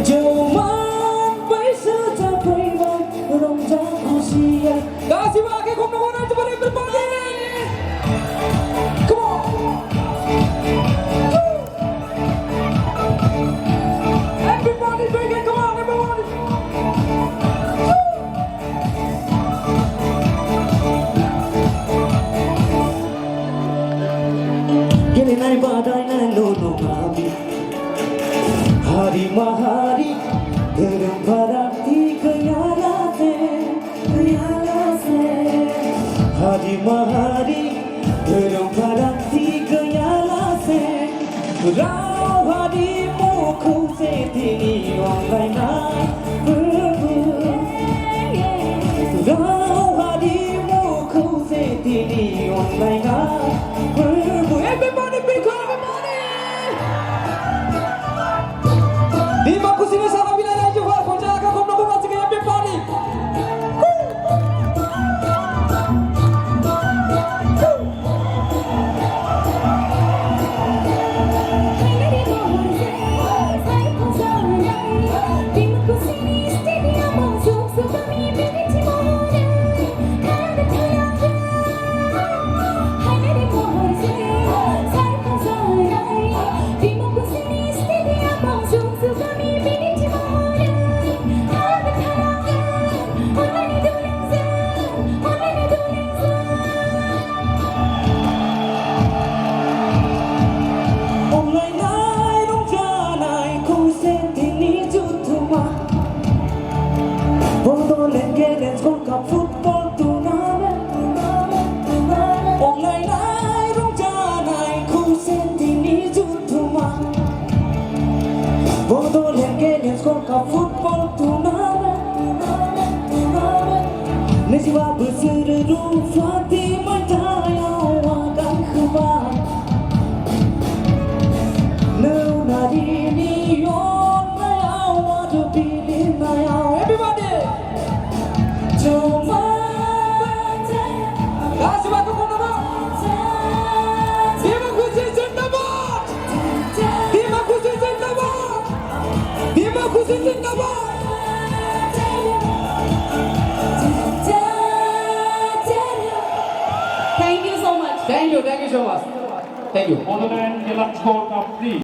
Jangan berserta prima Ronggang usia. Kasih pakai komentar cepat berbagi. Come on. Everybody bring it, come on, everybody. Gini nai badai nai lulu mabi. Hari mahari Geram berarti kayalase Hari mahari Geram berarti kayalase Rau hadimu ku setini online nai berbu Rau hadimu ku setini online nai berbu Everybody big everybody Terima kasih bersama bila lagi buat konjak aku menunggu masih kayak Bepani. Football turnamen Online ay rong janay kusentini jutuma Bodo lengge skor ka football turnamen Nesiwa berseru Fatih Mataya akan kembali Nau nadini yon naya wadu pilih naya Everybody Kasih waktu komentar. Terima kasih Zindabad. Terima kasih Zindabad. Terima kasih Zindabad. Thank you so much. Thank you so much. Thank you. Honoran Gelap Sport of 3.